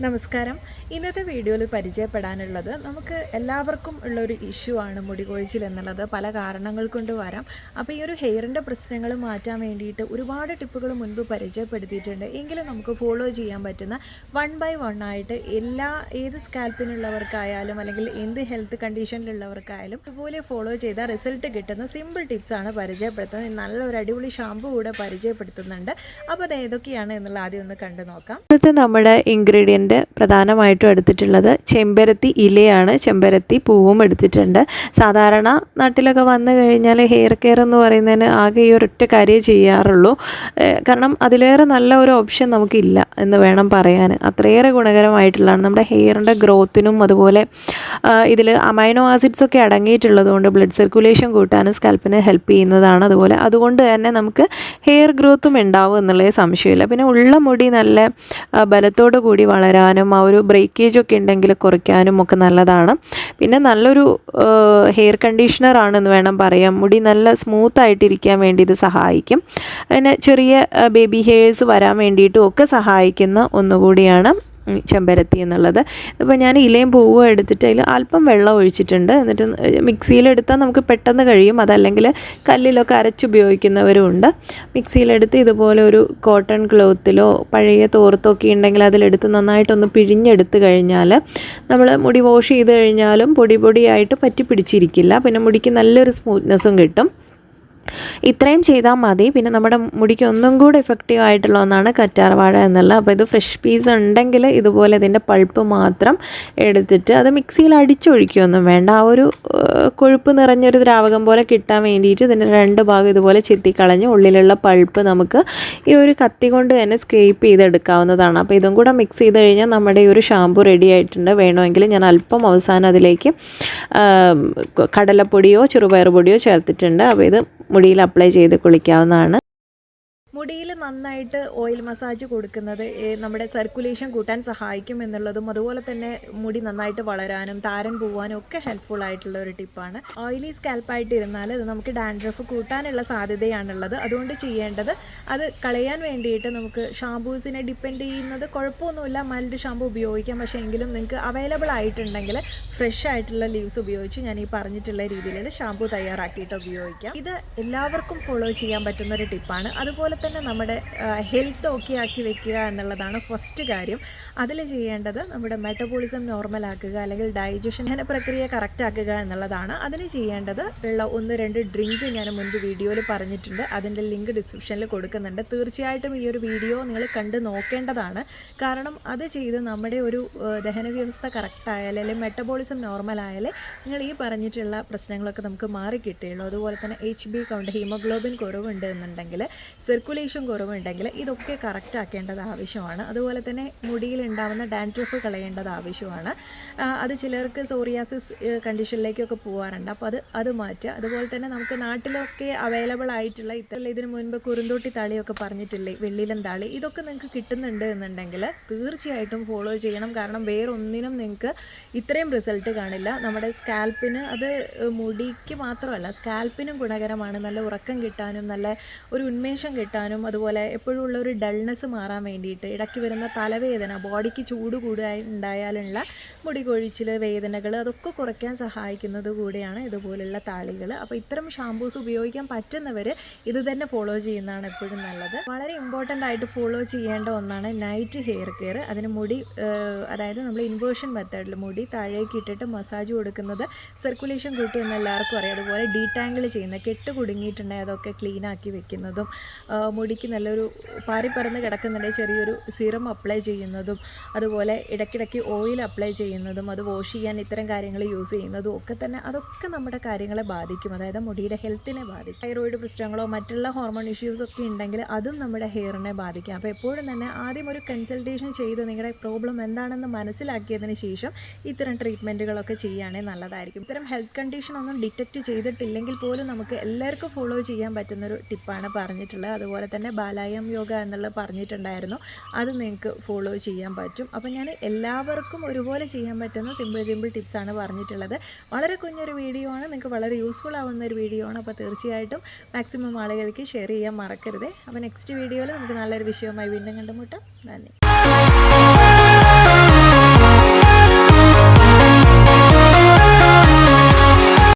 നമസ്കാരം. ഇന്നത്തെ വീഡിയോയിൽ പരിചയപ്പെടാനുള്ളത് നമുക്ക് എല്ലാവർക്കും ഉള്ളൊരു ഇഷ്യൂ ആണ് മുടി കൊഴിച്ചിൽ എന്നുള്ളത്. പല കാരണങ്ങൾ കൊണ്ട് വരാം. അപ്പോൾ ഈ ഒരു ഹെയറിൻ്റെ പ്രശ്നങ്ങൾ മാറ്റാൻ വേണ്ടിയിട്ട് ഒരുപാട് ടിപ്പുകൾ മുൻപ് പരിചയപ്പെടുത്തിയിട്ടുണ്ട്. എങ്കിലും നമുക്ക് ഫോളോ ചെയ്യാൻ പറ്റുന്ന 1 by 1 ആയിട്ട് ഏത് സ്കാൽപ്പിനുള്ളവർക്കായാലും അല്ലെങ്കിൽ എന്ത് ഹെൽത്ത് കണ്ടീഷനിലുള്ളവർക്കായാലും ഇതുപോലെ ഫോളോ ചെയ്താൽ റിസൾട്ട് കിട്ടുന്ന സിമ്പിൾ ടിപ്സാണ് പരിചയപ്പെടുത്തുന്നത്. നല്ലൊരു അടിപൊളി ഷാമ്പു കൂടെ പരിചയപ്പെടുത്തുന്നുണ്ട്. അപ്പോൾ അത് ഏതൊക്കെയാണ് എന്നുള്ള ആദ്യം ഒന്ന് കണ്ടു നോക്കാം. ഇന്നത്തെ നമ്മുടെ ഇൻഗ്രീഡിയൻറ്റ് പ്രധാനമായിട്ടും എടുത്തിട്ടുള്ളത് ചെമ്പരത്തി ഇലയാണ്. ചെമ്പരത്തി പൂവും എടുത്തിട്ടുണ്ട്. സാധാരണ നാട്ടിലൊക്കെ വന്നു കഴിഞ്ഞാൽ ഹെയർ കെയർ എന്ന് പറയുന്നതിന് ആകെ ഈ ഒരൊറ്റ കാര്യമേ ചെയ്യാറുള്ളൂ. കാരണം അതിലേറെ നല്ല ഒരു ഓപ്ഷൻ നമുക്കില്ല എന്ന് വേണം പറയാൻ. അത്രയേറെ ഗുണകരമായിട്ടുള്ളതാണ് നമ്മുടെ ഹെയറിൻ്റെ ഗ്രോത്തിനും. അതുപോലെ ഇതിൽ അമൈനോ ആസിഡ്സ് ഒക്കെ അടങ്ങിയിട്ടുള്ളത് കൊണ്ട് ബ്ലഡ് സർക്കുലേഷൻ കൂട്ടാനും സ്കാൽപ്പിന് ഹെൽപ്പ് ചെയ്യുന്നതാണ്. അതുകൊണ്ട് തന്നെ നമുക്ക് ഹെയർ ഗ്രോത്തും ഉണ്ടാവും എന്നുള്ളത് സംശയമില്ല. പിന്നെ ഉള്ള മുടി നല്ല ബലത്തോടു കൂടി വളരാനും ആ ഒരു ബ്രേക്കേജൊക്കെ ഉണ്ടെങ്കിൽ കുറയ്ക്കാനും ഒക്കെ നല്ലതാണ്. പിന്നെ നല്ലൊരു ഹെയർ കണ്ടീഷണറാണെന്ന് വേണം പറയാം. മുടി നല്ല സ്മൂത്തായിട്ടിരിക്കാൻ വേണ്ടി ഇത് സഹായിക്കും. പിന്നെ ചെറിയ ബേബി ഹെയർസ് വരാൻ വേണ്ടിയിട്ടും ഒക്കെ സഹായിക്കുന്ന ഒന്നുകൂടിയാണ് ചെമ്പരത്തി എന്നുള്ളത്. ഇപ്പോൾ ഞാൻ ഇലയും പൂവും എടുത്തിട്ട് അതിൽ അല്പം വെള്ളം ഒഴിച്ചിട്ടുണ്ട്. എന്നിട്ട് മിക്സിയിലെടുത്താൽ നമുക്ക് പെട്ടെന്ന് കഴിയും. അതല്ലെങ്കിൽ കല്ലിലൊക്കെ അരച്ചുപയോഗിക്കുന്നവരുമുണ്ട്. മിക്സിയിലെടുത്ത് ഇതുപോലെ ഒരു കോട്ടൺ ക്ലോത്തിലോ പഴയ തോർത്തൊക്കെ ഉണ്ടെങ്കിൽ അതിലെടുത്ത് നന്നായിട്ടൊന്ന് പിഴിഞ്ഞെടുത്ത് കഴിഞ്ഞാൽ നമ്മൾ മുടി വാഷ് ചെയ്ത് കഴിഞ്ഞാലും പൊടിയായിട്ട് പറ്റി പിടിച്ചിരിക്കില്ല. പിന്നെ മുടിക്ക് നല്ലൊരു സ്മൂത്ത്നെസ്സും കിട്ടും. ഇത്രയും ചെയ്താൽ മതി. പിന്നെ നമ്മുടെ മുടിക്ക് ഒന്നും കൂടെ എഫക്റ്റീവ് ആയിട്ടുള്ള ഒന്നാണ് കറ്റാർവാഴ എന്നുള്ളത്. അപ്പോൾ ഇത് ഫ്രഷ് പീസ് ഉണ്ടെങ്കിൽ ഇതുപോലെ ഇതിൻ്റെ പൾപ്പ് മാത്രം എടുത്തിട്ട് അത് മിക്സിയിൽ അടിച്ചൊഴിക്കുകയൊന്നും വേണ്ട. ആ ഒരു കൊഴുപ്പ് നിറഞ്ഞൊരു ദ്രാവകം പോലെ കിട്ടാൻ വേണ്ടിയിട്ട് ഇതിൻ്റെ 2 ഭാഗം ഇതുപോലെ ചെത്തിക്കളഞ്ഞ് ഉള്ളിലുള്ള പൾപ്പ് നമുക്ക് ഈ ഒരു കത്തി കൊണ്ട് തന്നെ സ്ക്രേപ്പ് ചെയ്തെടുക്കാവുന്നതാണ്. അപ്പോൾ ഇതും കൂടെ മിക്സ് ചെയ്ത് കഴിഞ്ഞാൽ നമ്മുടെ ഈ ഒരു ഷാമ്പു റെഡി ആയിട്ടുണ്ട്. വേണമെങ്കിൽ ഞാൻ അല്പം അവസാനം അതിലേക്ക് കടലപ്പൊടിയോ ചെറുപയർ പൊടിയോ ചേർത്തിട്ടുണ്ട്. അപ്പോൾ ഇത് മുടിയിൽ അപ്ലൈ ചെയ്ത് കുളിക്കാവുന്നതാണ്. മുടിയിൽ നന്നായിട്ട് ഓയിൽ മസാജ് കൊടുക്കുന്നത് നമ്മുടെ സർക്കുലേഷൻ കൂട്ടാൻ സഹായിക്കും എന്നുള്ളതും അതുപോലെ തന്നെ മുടി നന്നായിട്ട് വളരാനും താരൻ പോവാനും ഒക്കെ ഹെൽപ്ഫുൾ ആയിട്ടുള്ള ഒരു ടിപ്പാണ്. ഓയിലി സ്കാൽപ്പായിട്ട് ഇരുന്നാൽ അത് നമുക്ക് ഡാൻഡ്രഫ് കൂട്ടാനുള്ള സാധ്യതയാണുള്ളത്. അതുകൊണ്ട് ചെയ്യേണ്ടത് അത് കളയാൻ വേണ്ടിയിട്ട് നമുക്ക് ഷാമ്പൂസിനെ ഡിപ്പെൻഡ് ചെയ്യുന്നത് കുഴപ്പമൊന്നുമില്ല. മൈൽഡ് ഷാമ്പൂ ഉപയോഗിക്കാം. പക്ഷേ എങ്കിലും നിങ്ങൾക്ക് അവൈലബിൾ ആയിട്ടുണ്ടെങ്കിൽ ഫ്രഷ് ആയിട്ടുള്ള ലീവ്സ് ഉപയോഗിച്ച് ഞാൻ ഈ പറഞ്ഞിട്ടുള്ള രീതിയിൽ ഷാമ്പൂ തയ്യാറാക്കിയിട്ട് ഉപയോഗിക്കാം. ഇത് എല്ലാവർക്കും ഫോളോ ചെയ്യാൻ പറ്റുന്ന ഒരു ടിപ്പാണ്. അതുപോലെ തന്നെ നമ്മുടെ ഹെൽത്ത് ഓക്കെ ആക്കി വെക്കുക എന്നുള്ളതാണ് ഫസ്റ്റ് കാര്യം. അതിൽ ചെയ്യേണ്ടത് നമ്മുടെ മെറ്റബോളിസം നോർമലാക്കുക അല്ലെങ്കിൽ ഡൈജഷൻ പ്രക്രിയ കറക്റ്റ് ആക്കുക എന്നുള്ളതാണ്. അതിന് ചെയ്യേണ്ടത് ഉള്ള 1-2 ഡ്രിങ്ക് ഞാൻ മുൻപ് വീഡിയോയിൽ പറഞ്ഞിട്ടുണ്ട്. അതിൻ്റെ ലിങ്ക് ഡിസ്ക്രിപ്ഷനിൽ കൊടുക്കുന്നുണ്ട്. തീർച്ചയായിട്ടും ഈ ഒരു വീഡിയോ നിങ്ങൾ കണ്ട് നോക്കേണ്ടതാണ്. കാരണം അത് ചെയ്ത് നമ്മുടെ ഒരു ദഹന വ്യവസ്ഥ കറക്റ്റായാൽ അല്ലെങ്കിൽ മെറ്റബോളിസം നോർമലായാലേ നിങ്ങൾ ഈ പറഞ്ഞിട്ടുള്ള പ്രശ്നങ്ങളൊക്കെ നമുക്ക് മാറിക്കിട്ടുകയുള്ളൂ. അതുപോലെ തന്നെ HB കൗണ്ട് ഹീമോഗ്ലോബിൻ കുറവുണ്ട് എന്നുണ്ടെങ്കിൽ സർക്കുലേഷൻ കുറവുണ്ടെങ്കിൽ ഇതൊക്കെ കറക്റ്റ് ആക്കേണ്ടത് ആവശ്യമാണ്. അതുപോലെ തന്നെ മുടിയിൽ ഉണ്ടാകുന്ന ഡാൻഡ്രഫ് കളയേണ്ടത് ആവശ്യമാണ്. അത് ചിലർക്ക് സോറിയാസിസ് കണ്ടീഷനിലേക്കൊക്കെ പോകാറുണ്ട്. അപ്പോൾ അത് മാറ്റുക. അതുപോലെ തന്നെ നമുക്ക് നാട്ടിലൊക്കെ അവൈലബിൾ ആയിട്ടുള്ള ഇതിന് മുൻപ് കുറുന്തോട്ടി താളിയൊക്കെ പറഞ്ഞിട്ടില്ലേ, വെള്ളിയിലം താളി, ഇതൊക്കെ നിങ്ങൾക്ക് കിട്ടുന്നുണ്ട് എന്നുണ്ടെങ്കിൽ തീർച്ചയായിട്ടും ഫോളോ ചെയ്യണം. കാരണം വേറൊന്നിനും നിങ്ങൾക്ക് ഇത്രയും റിസൾട്ട് കാണില്ല. നമ്മുടെ സ്കാൽപ്പിന്, അത് മുടിക്ക് മാത്രമല്ല സ്കാൽപ്പിനും ഗുണകരമാണ്. നല്ല ഉറക്കം കിട്ടാനും നല്ല ഒരു ഉന്മേഷം കിട്ടാനും അതുപോലെ എപ്പോഴും ഉള്ള ഒരു ഡൾനെസ് മാറാൻ വേണ്ടിയിട്ട്, ഇടയ്ക്ക് വരുന്ന തലവേദന, ബോഡിക്ക് ചൂട് ഉണ്ടായാലുള്ള മുടി കൊഴിച്ചിൽ, വേദനകൾ, അതൊക്കെ കുറയ്ക്കാൻ സഹായിക്കുന്നത് കൂടിയാണ് ഇതുപോലുള്ള താളികൾ. അപ്പോൾ ഇത്തരം ഷാമ്പൂസ് ഉപയോഗിക്കാൻ പറ്റുന്നവർ ഇത് തന്നെ ഫോളോ ചെയ്യുന്നതാണ് എപ്പോഴും നല്ലത്. വളരെ ഇമ്പോർട്ടൻ്റ് ആയിട്ട് ഫോളോ ചെയ്യേണ്ട ഒന്നാണ് നൈറ്റ് ഹെയർ കെയർ. അതിന് മുടി അതായത് നമ്മൾ ഇൻവേർഷൻ മെത്തേഡിൽ മുടി താഴേക്ക് ഇട്ടിട്ട് മസാജ് കൊടുക്കുന്നത് സർക്കുലേഷൻ കൂട്ടും എന്ന് എല്ലാവർക്കും അറിയാം. അതുപോലെ ഡീടാങ്കിൾ ചെയ്യുന്ന, കെട്ട് കുടുങ്ങിയിട്ടുണ്ടെങ്കിൽ അതൊക്കെ ക്ലീൻ ആക്കി വെക്കുന്നതും മുടിക്ക് നല്ലൊരു പാറിപ്പറന്ന് കിടക്കുന്നുണ്ടെങ്കിൽ ചെറിയൊരു സിറം അപ്ലൈ ചെയ്യുന്നതും അതുപോലെ ഇടയ്ക്കിടയ്ക്ക് ഓയിൽ അപ്ലൈ ചെയ്യുന്നതും അത് വാഷ് ചെയ്യാൻ ഇത്തരം കാര്യങ്ങൾ യൂസ് ചെയ്യുന്നതും ഒക്കെ തന്നെ അതൊക്കെ നമ്മുടെ കാര്യങ്ങളെ ബാധിക്കും. അതായത് മുടിയുടെ ഹെൽത്തിനെ ബാധിക്കും. തൈറോയിഡ് പ്രശ്നങ്ങളോ മറ്റുള്ള ഹോർമോൺ ഇഷ്യൂസ് ഒക്കെ ഉണ്ടെങ്കിൽ അതും നമ്മുടെ ഹെയറിനെ ബാധിക്കും. അപ്പോൾ എപ്പോഴും തന്നെ ആദ്യം ഒരു കൺസൾട്ടേഷൻ ചെയ്ത് നിങ്ങളുടെ പ്രോബ്ലം എന്താണെന്ന് മനസ്സിലാക്കിയതിന് ശേഷം ഇത്തരം ട്രീറ്റ്മെൻറ്റുകളൊക്കെ ചെയ്യുകയാണെങ്കിൽ നല്ലതായിരിക്കും. ഇത്തരം ഹെൽത്ത് കണ്ടീഷൻ ഒന്നും ഡിറ്റക്റ്റ് ചെയ്തിട്ടില്ലെങ്കിൽ പോലും നമുക്ക് എല്ലാവർക്കും ഫോളോ ചെയ്യാൻ പറ്റുന്നൊരു ടിപ്പാണ് പറഞ്ഞിട്ടുള്ളത്. അതുപോലെ തന്നെ ബാലായം യോഗ എന്നുള്ളത് പറഞ്ഞിട്ടുണ്ടായിരുന്നു. അത് നിങ്ങൾക്ക് ഫോളോ ചെയ്യാൻ പറ്റും. അപ്പോൾ ഞാൻ എല്ലാവർക്കും ഒരുപോലെ ചെയ്യാൻ പറ്റുന്ന സിമ്പിൾ ടിപ്സാണ് പറഞ്ഞിട്ടുള്ളത്. വളരെ കുഞ്ഞൊരു വീഡിയോ ആണ്, നിങ്ങൾക്ക് വളരെ യൂസ്ഫുൾ ആവുന്ന ഒരു വീഡിയോ ആണ്. അപ്പോൾ തീർച്ചയായിട്ടും മാക്സിമം ആളുകൾക്ക് ഷെയർ ചെയ്യാൻ മറക്കരുത്. അപ്പോൾ നെക്സ്റ്റ് വീഡിയോയിൽ നമുക്ക് നല്ലൊരു വിഷയവുമായി വീണ്ടും കണ്ടുമുട്ടാം. നന്ദി.